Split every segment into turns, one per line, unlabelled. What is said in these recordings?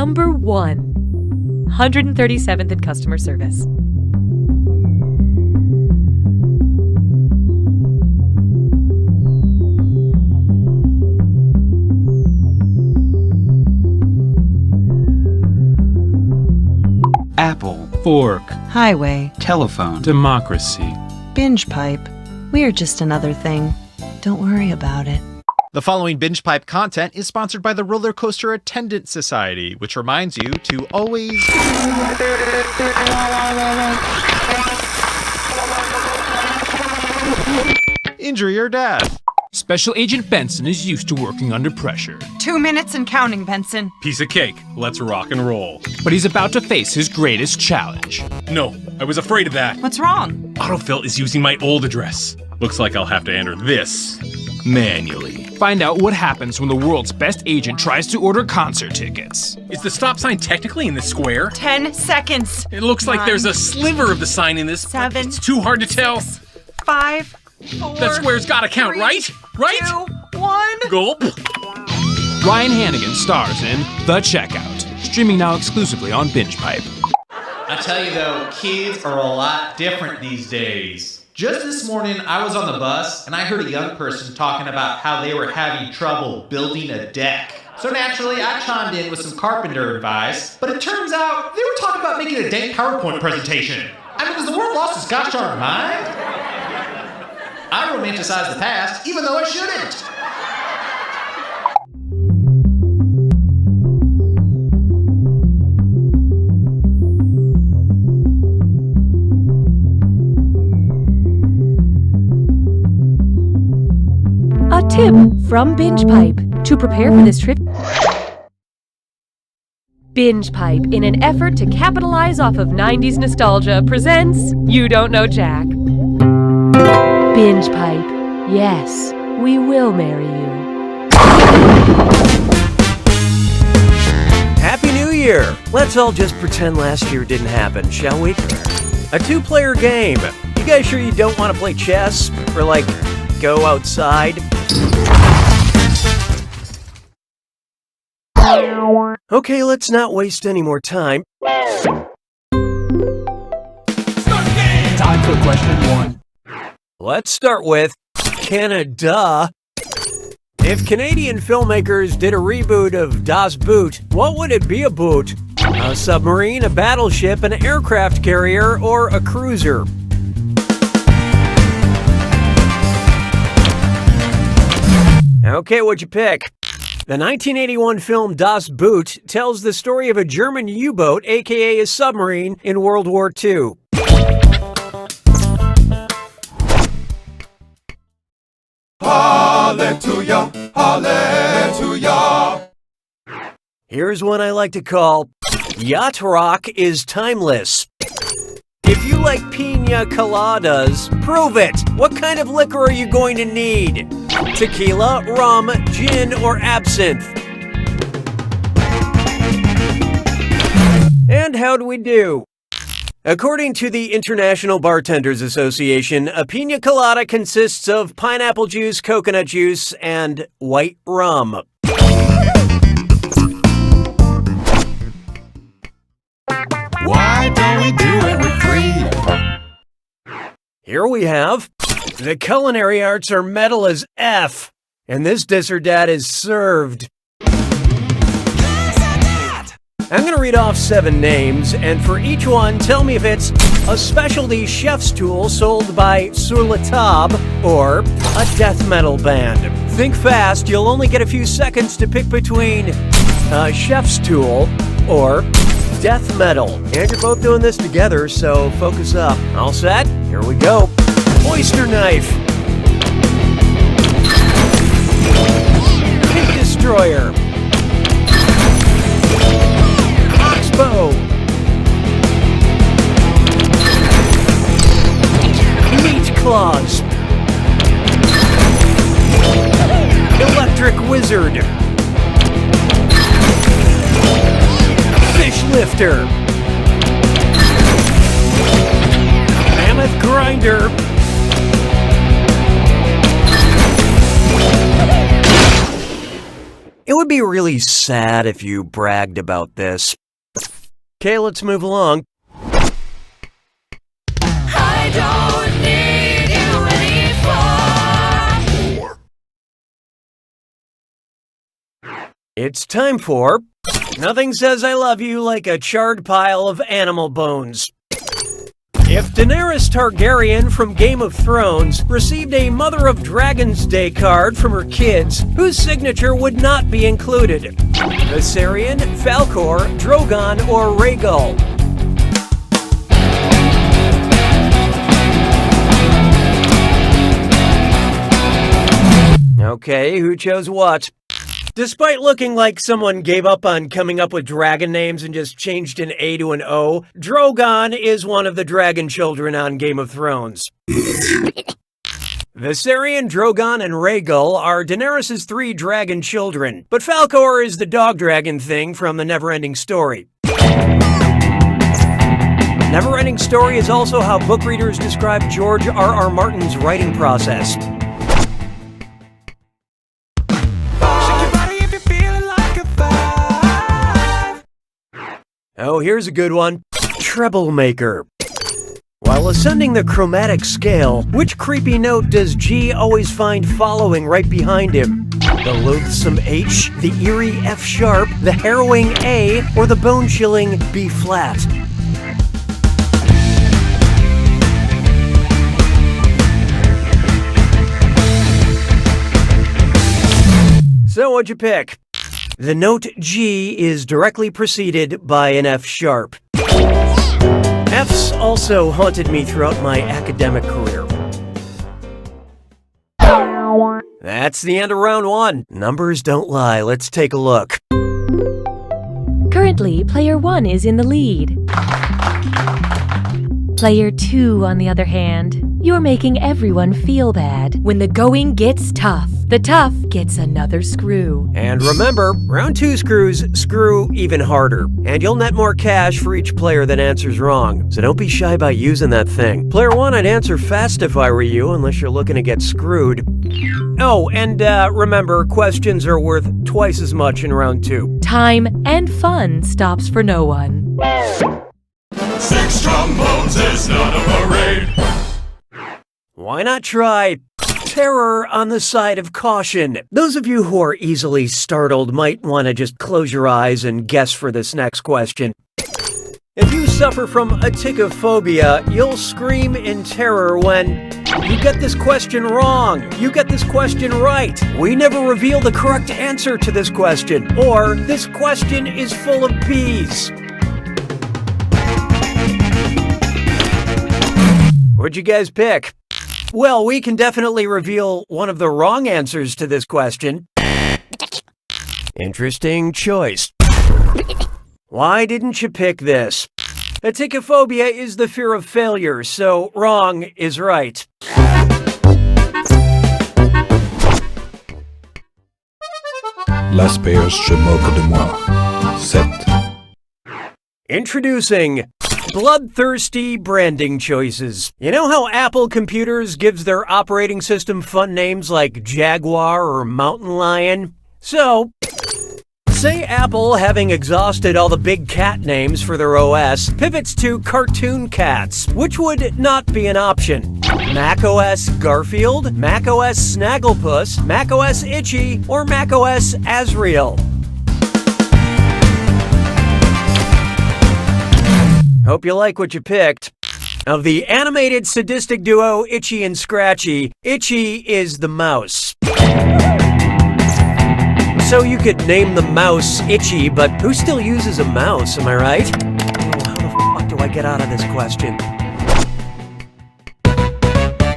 Number 1. 137th in customer service.
Apple, fork,
Highway,
telephone, democracy.
Binjpipe. We're just another thing. Don't worry about it.
The following Binjpipe content is sponsored by the Roller Coaster Attendant Society, which reminds you to always injury or death.
Special Agent Benson is used to working under pressure.
2 minutes and counting, Benson.
Piece of cake. Let's rock and roll.
But he's about to face his greatest challenge.
No, I was afraid of that.
What's wrong?
Autofill is using my old address. Looks like I'll have to enter this manually.
Find out what happens when the world's best agent tries to order concert tickets.
Is the stop sign technically in the square?
10 seconds.
It looks like there's a sliver of the sign in this.
7.
It's too hard to tell.
5, 4.
That square's gotta count,
3,
right? Right?
2, 1.
Gulp.
Ryan Hannigan stars in The Checkout, streaming now exclusively on Binjpipe.
I tell you though, kids are a lot different these days. Just this morning, I was on the bus and I heard a young person talking about how they were having trouble building a deck. So naturally, I chimed in with some carpenter advice, but it turns out they were talking about making a dank PowerPoint presentation. I mean, has the world lost its gosh darn mind? I romanticize the past, even though I shouldn't.
A tip from Binjpipe to prepare for this trip. Binjpipe, in an effort to capitalize off of 90s nostalgia, presents You Don't Know Jack. Binjpipe, yes, we will marry you.
Happy New Year! Let's all just pretend last year didn't happen, shall we? A 2-player game. You guys sure you don't want to play chess? Or like, go outside? Okay, let's not waste any more time.
Time for question 1.
Let's start with Canada. If Canadian filmmakers did a reboot of Das Boot, what would it be about? A submarine, a battleship, an aircraft carrier, or a cruiser? Okay, what'd you pick? The 1981 film Das Boot tells the story of a German U-boat, aka a submarine, in World War II.
Hallelujah, hallelujah.
Here's one I like to call Yacht Rock is Timeless. If you like Pina Coladas, prove it! What kind of liquor are you going to need? Tequila, rum, gin, or absinthe? And how do we do? According to the International Bartenders Association, a pina colada consists of pineapple juice, coconut juice, and white rum.
Why don't we do it with 3?
Here we have, the culinary arts are metal as F, and this dis or dat is served. I'm gonna read off 7 names, and for each one, tell me if it's a specialty chef's tool sold by Sur la Table or a death metal band. Think fast, you'll only get a few seconds to pick between a chef's tool or death metal. And you're both doing this together, so focus up. All set? Here we go. Oyster knife. Pink destroyer. Oxbow. Meat claws. Electric wizard. Fish lifter. Mammoth grinder. It would be really sad if you bragged about this. Okay, let's move along.
I don't need you anymore.
It's time for Nothing Says I Love You Like a Charred Pile of Animal Bones. If Daenerys Targaryen from Game of Thrones received a Mother of Dragons Day card from her kids, whose signature would not be included? Viserion, Falcor, Drogon, or Rhaegal? Okay, who chose what? Despite looking like someone gave up on coming up with dragon names and just changed an A to an O, Drogon is one of the dragon children on Game of Thrones. Viserion, Drogon, and Rhaegal are Daenerys' 3 dragon children, but Falcor is the dog dragon thing from the Neverending Story. Neverending Story is also how book readers describe George R.R. Martin's writing process. Oh, here's a good one. Troublemaker. While ascending the chromatic scale, which creepy note does G always find following right behind him? The loathsome H, the eerie F sharp, the harrowing A, or the bone-chilling B flat? So what'd you pick? The note G is directly preceded by an F sharp. F's also haunted me throughout my academic career. That's the end of round 1. Numbers don't lie. Let's take a look.
Currently, player 1 is in the lead. Player 2, on the other hand, you're making everyone feel bad. When the going gets tough, the tough gets another screw.
And remember, round 2 screws screw even harder. And you'll net more cash for each player that answers wrong. So don't be shy about using that thing. Player 1, I'd answer fast if I were you, unless you're looking to get screwed. Oh, and remember, questions are worth twice as much in round 2.
Time and fun stops for no one.
6 trombones is not a parade.
Why not try terror on the side of caution? Those of you who are easily startled might want to just close your eyes and guess for this next question. If you suffer from aticophobia, you'll scream in terror when you get this question wrong, you get this question right, we never reveal the correct answer to this question, or this question is full of peas. What'd you guys pick? Well, we can definitely reveal one of the wrong answers to this question. Interesting choice. Why didn't you pick this? Aticophobia is the fear of failure, so wrong is right.
Las payas se moquent de moi. 7.
Introducing bloodthirsty branding choices. You know how Apple Computers gives their operating system fun names like Jaguar or Mountain Lion? So, say Apple, having exhausted all the big cat names for their OS, pivots to cartoon cats, which would not be an option. macOS Garfield, macOS Snagglepuss, macOS Itchy, or macOS Azrael. Hope you like what you picked. Of the animated sadistic duo Itchy and Scratchy, Itchy is the mouse. So you could name the mouse Itchy, but who still uses a mouse, am I right? Oh, how the fuck do I get out of this question?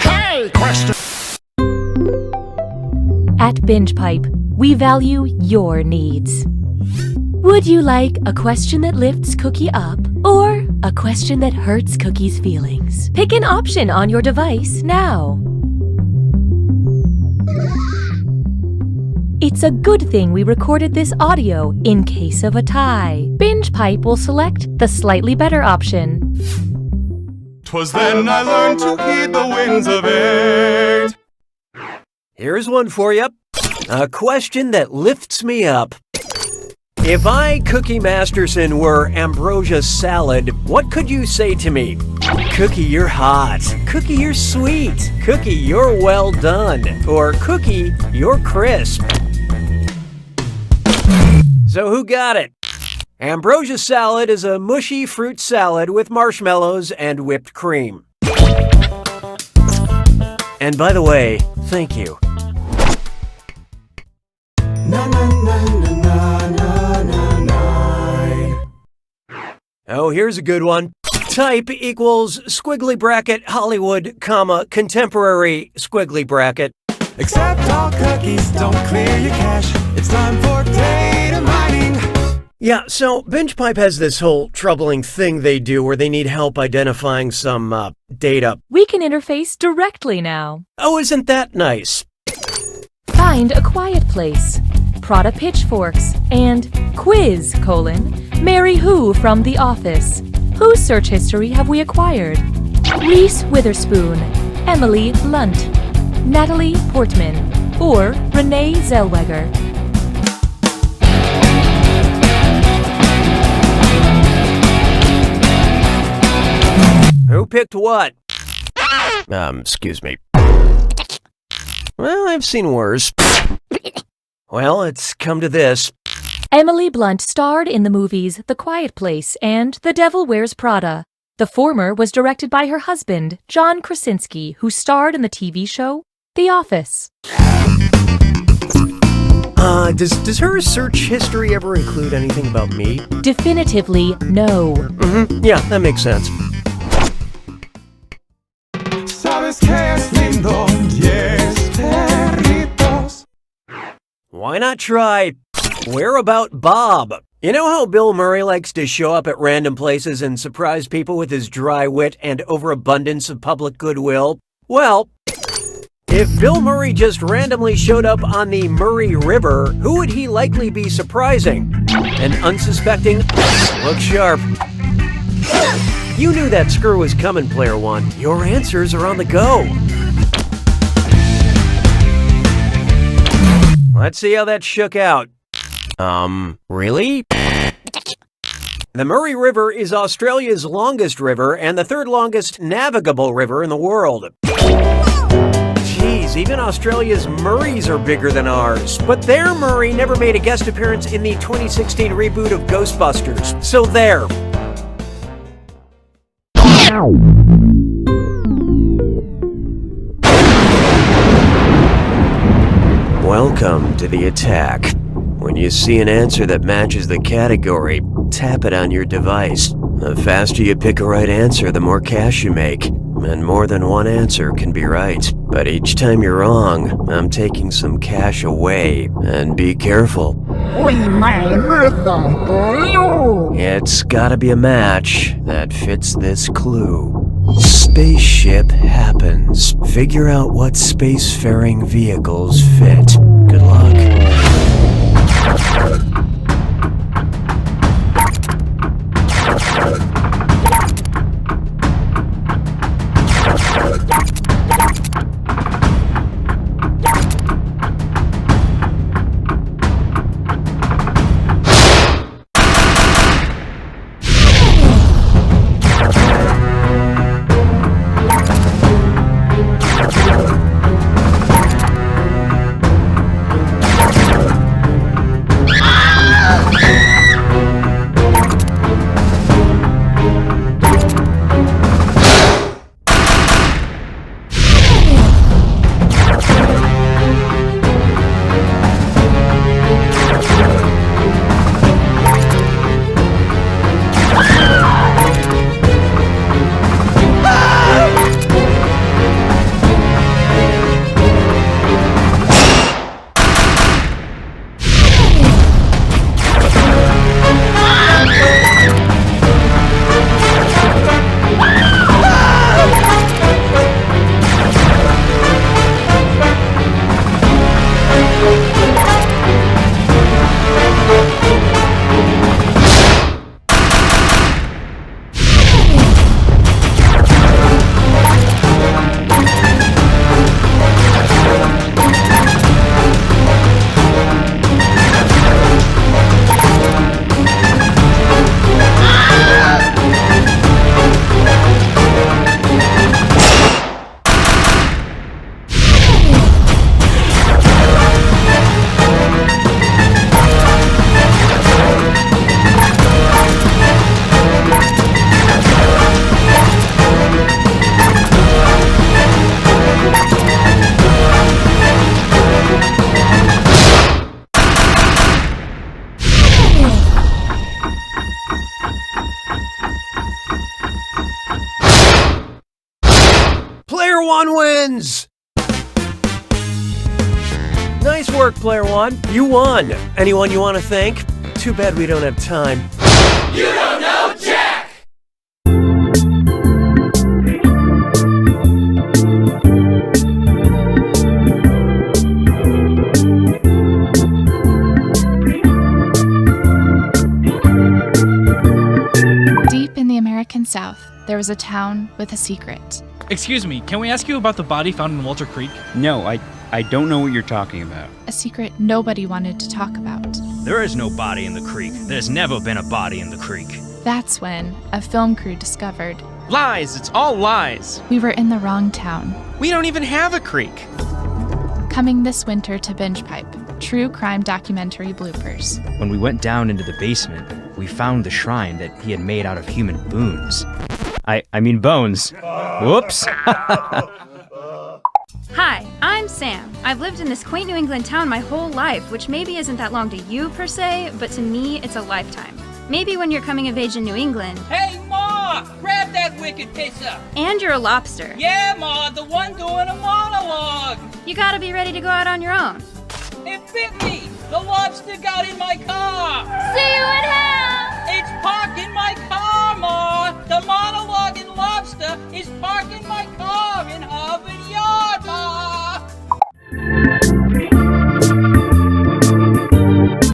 Hey, question!
At Binjpipe, we value your needs. Would you like a question that lifts Cookie up, or a question that hurts Cookie's feelings? Pick an option on your device now. It's a good thing we recorded this audio in case of a tie. Binjpipe will select the slightly better option.
'Twas then I learned to heed the winds of 8.
Here's one for you. A question that lifts me up. If I, Cookie Masterson, were ambrosia salad, what could you say to me? Cookie, you're hot. Cookie, you're sweet. Cookie, you're well done. Or Cookie, you're crisp. So who got it? Ambrosia salad is a mushy fruit salad with marshmallows and whipped cream. And by the way, thank you. Oh, here's a good one. Type equals squiggly bracket Hollywood, comma, contemporary squiggly bracket.
Accept all cookies, don't clear your cache. It's time for data mining.
Yeah, so Binjpipe has this whole troubling thing they do where they need help identifying some data.
We can interface directly now.
Oh, isn't that nice?
Find a quiet place. Prada pitchforks. And quiz, Mary Who from The Office. Whose search history have we acquired? Reese Witherspoon, Emily Blunt, Natalie Portman, or Renee Zellweger.
Who picked what? Excuse me. Well, I've seen worse. Well, it's come to this.
Emily Blunt starred in the movies The Quiet Place and The Devil Wears Prada. The former was directed by her husband, John Krasinski, who starred in the TV show The Office.
Does her search history ever include anything about me?
Definitively no.
Yeah, that makes sense.
Sabes que es lindo, yes, perritos.
Why not try Where About Bob? You know how Bill Murray likes to show up at random places and surprise people with his dry wit and overabundance of public goodwill? Well, if Bill Murray just randomly showed up on the Murray River, who would he likely be surprising? An unsuspecting Look Sharp. You knew that screw was coming, Player One. Your answers are on the go. Let's see how that shook out. Really? The Murray River is Australia's longest river and the third longest navigable river in the world. Jeez, even Australia's Murrays are bigger than ours. But their Murray never made a guest appearance in the 2016 reboot of Ghostbusters. So there. Welcome to the attack. When you see an answer that matches the category, tap it on your device. The faster you pick a right answer, the more cash you make. And more than one answer can be right. But each time you're wrong, I'm taking some cash away. And be careful. It's gotta be a match that fits this clue. Spaceship happens. Figure out what spacefaring vehicles fit. Good luck. one wins! Nice work, Player One. You won. Anyone you want to thank? Too bad we don't have time.
You don't know Jack!
Deep in the American South, there was a town with a secret.
Excuse me, can we ask you about the body found in Walter Creek?
No, I don't know what you're talking about.
A secret nobody wanted to talk about.
There is no body in the creek. There's never been a body in the creek.
That's when a film crew discovered
Lies! It's all lies!
we were in the wrong town.
We don't even have a creek!
Coming this winter to Binjpipe, true crime documentary bloopers.
When we went down into the basement, we found the shrine that he had made out of human boons. I mean bones. Whoops!
Hi, I'm Sam. I've lived in this quaint New England town my whole life, which maybe isn't that long to you per se, but to me, it's a lifetime. Maybe when you're coming of age in New England.
Hey, Ma! Grab that wicked pisser!
And you're a lobster.
Yeah, Ma, the one doing a monologue!
You gotta be ready to go out on your own.
It bit me! The lobster got in my car!
See you in hell!
It's parked in my car, Ma! The monologue in Lobster is parked in my car!